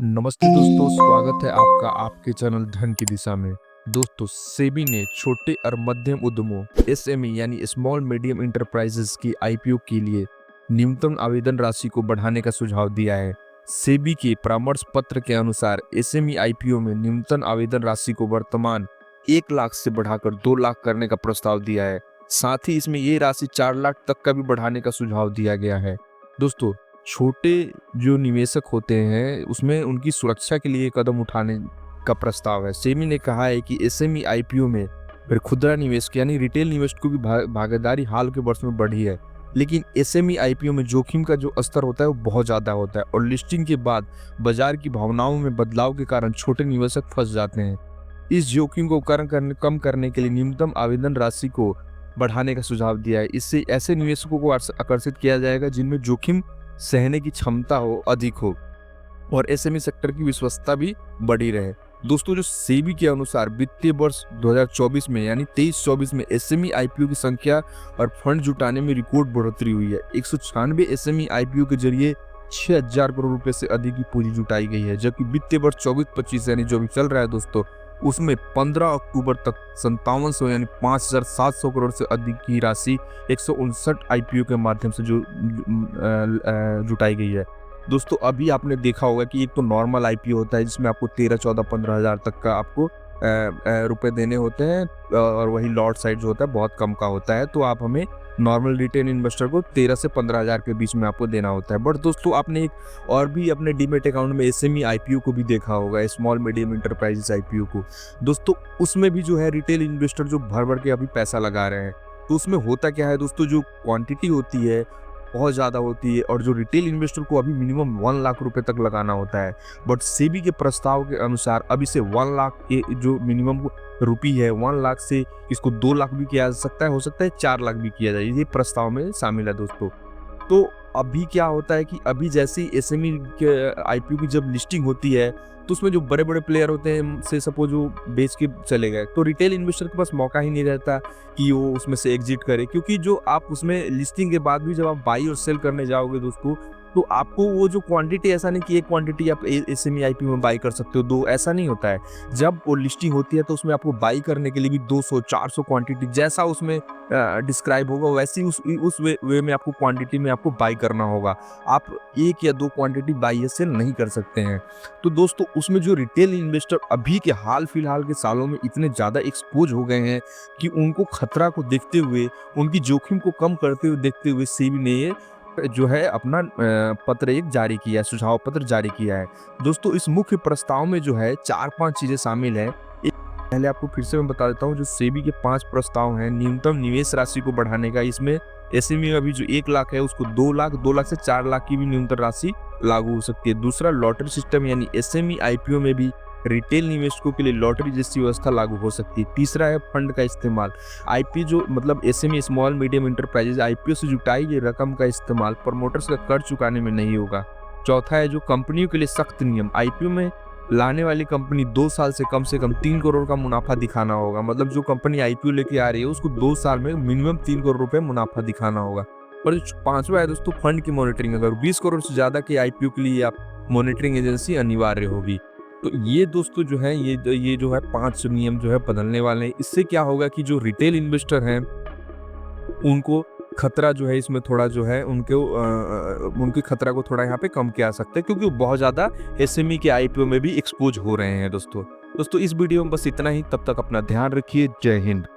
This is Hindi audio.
नमस्ते दोस्तों, स्वागत है आपका आपके चैनल धन की दिशा में। दोस्तों, सेबी ने छोटे और मध्यम उद्यमों एसएमई यानी स्मॉल मीडियम इंटरप्राइजेस की आईपीओ के लिए न्यूनतम आवेदन राशि को बढ़ाने का सुझाव दिया है। सेबी के परामर्श पत्र के अनुसार एसएमई आईपीओ में न्यूनतम आवेदन राशि को वर्तमान 1 लाख से बढ़ाकर 2 लाख करने का प्रस्ताव दिया है। साथ ही इसमें ये राशि 4 लाख तक का भी बढ़ाने का सुझाव दिया गया है। दोस्तों, छोटे जो निवेशक होते हैं उसमें उनकी सुरक्षा के लिए कदम उठाने का प्रस्ताव है। सेबी ने कहा है कि एसएमई आईपीओ में फिर खुदरा निवेशक यानी रिटेल निवेशक की भी भागीदारी हाल के वर्ष में बढ़ी है, लेकिन एसएमई आईपीओ में जोखिम का जो स्तर होता है वो बहुत ज़्यादा होता है और लिस्टिंग के बाद बाजार की भावनाओं में बदलाव के कारण छोटे निवेशक फंस जाते हैं। इस जोखिम को कम करने के लिए न्यूनतम आवेदन राशि को बढ़ाने का सुझाव दिया है। इससे ऐसे निवेशकों को आकर्षित किया जाएगा जिनमें जोखिम सहने की क्षमता अधिक हो और एसएमई सेक्टर की विश्वसनीयता भी बढ़ी रहे। दोस्तों, जो सेबी के अनुसार वित्तीय वर्ष 2024 में यानी 23-24 में एसएमई आईपीओ की संख्या और फंड जुटाने में रिकॉर्ड बढ़ोतरी हुई है। 196 एसएमई आईपीओ के जरिए 6000 करोड़ रुपए से अधिक की पूंजी जुटाई गई है, जबकि वित्तीय वर्ष 24-25 यानी जो भी चल रहा है दोस्तों, उसमें 15 अक्टूबर तक 5700 यानी 5700 करोड़ से अधिक की राशि 159 आईपीओ के माध्यम से जो जुटाई गई है। दोस्तों, अभी आपने देखा होगा कि एक तो नॉर्मल आईपीओ होता है जिसमें आपको 13, 14, 15 हज़ार तक का आपको रुपए देने होते हैं और वही लॉट साइड जो होता है बहुत कम का होता है, तो आप हमें नॉर्मल रिटेल इन्वेस्टर को 13 से 15 हज़ार के बीच में आपको देना होता है। बट दोस्तों, आपने एक और भी अपने डीमेट अकाउंट में एसएमई आईपीओ को भी देखा होगा, स्मॉल मीडियम इंटरप्राइजेस आईपीओ को। दोस्तों, उसमें भी जो है रिटेल इन्वेस्टर जो भर भर के अभी पैसा लगा रहे हैं, तो उसमें होता क्या है दोस्तों, जो क्वांटिटी होती है बहुत ज़्यादा होती है और जो रिटेल इन्वेस्टर को अभी मिनिमम 1 लाख रुपए तक लगाना होता है। बट सेबी के प्रस्ताव के अनुसार अभी से 1 लाख के जो मिनिमम रुपी है 1 लाख से इसको 2 लाख भी किया जा सकता है, हो सकता है 4 लाख भी किया जाए, ये प्रस्ताव में शामिल है दोस्तों। तो अभी क्या होता है कि अभी जैसे ही एसएमई के आईपीओ की जब लिस्टिंग होती है तो उसमें जो बड़े बड़े प्लेयर होते हैं से सपोज वो बेच के चले गए, तो रिटेल इन्वेस्टर के पास मौका ही नहीं रहता कि वो उसमें से एग्जिट करे, क्योंकि जो आप उसमें लिस्टिंग के बाद भी जब आप बाई और सेल करने जाओगे दोस्तों, तो आपको वो जो क्वांटिटी, ऐसा नहीं कि एक क्वांटिटी आप एसएमई आईपीओ में बाई कर सकते हो, 2, ऐसा नहीं होता है। जब वो लिस्टिंग होती है तो उसमें आपको बाई करने के लिए भी 200, 400 क्वांटिटी जैसा उसमें डिस्क्राइब होगा वैसे ही उस वे में आपको क्वांटिटी में आपको बाई करना होगा। आप 1 या 2 क्वांटिटी बाई या सेल नहीं कर सकते हैं। तो दोस्तों, उसमें जो रिटेल इन्वेस्टर अभी के हाल फिलहाल के सालों में इतने ज़्यादा एक्सपोज हो गए हैं कि उनको खतरा को देखते हुए, उनकी जोखिम को कम करते हुए देखते हुए सेबी ने ये जो है अपना पत्र एक जारी किया है, सुझाव पत्र जारी किया है। दोस्तों, इस मुख्य प्रस्ताव में जो है 4-5 चीज़ें शामिल हैं। पहले आपको फिर से मैं बता देता हूँ, जो सेबी के 5 प्रस्ताव हैं न्यूनतम निवेश राशि को बढ़ाने का, इसमें एसएमई अभी जो 1 लाख है उसको 2 लाख, 2 लाख से 4 लाख की भी न्यूनतम राशि लागू हो सकती है। दूसरा, लॉटरी सिस्टम यानी एसएमई आईपीओ में भी रिटेल निवेशकों के लिए लॉटरी जैसी व्यवस्था लागू हो सकती है। तीसरा है फंड का इस्तेमाल, आईपीओ जो मतलब SME small medium enterprises IPO से जुटाई गई रकम का इस्तेमाल प्रमोटर्स का कर चुकाने में नहीं होगा। चौथा है जो कंपनियों के लिए सख्त नियम, आईपीओ में लाने वाली कंपनी 2 साल से कम 3 करोड़ का मुनाफा दिखाना होगा। मतलब जो कंपनी आईपीओ लेके आ रही है उसको 2 साल में मिनिमम 3 करोड़ रुपए मुनाफा दिखाना होगा। और पांचवा है दोस्तों फंड की मॉनिटरिंग, अगर 20 करोड़ से ज्यादा के आईपीओ के लिए आप मॉनिटरिंग एजेंसी अनिवार्य होगी। तो ये दोस्तों जो है ये जो है 5 नियम जो है बदलने वाले हैं। इससे क्या होगा कि जो रिटेल इन्वेस्टर हैं उनको खतरा जो है इसमें थोड़ा जो है उनके खतरा को थोड़ा यहाँ पे कम किया जा सकता है, क्योंकि वो बहुत ज़्यादा एसएमई के आईपीओ में भी एक्सपोज हो रहे हैं दोस्तों। इस वीडियो में बस इतना ही, तब तक अपना ध्यान रखिए। जय हिंद।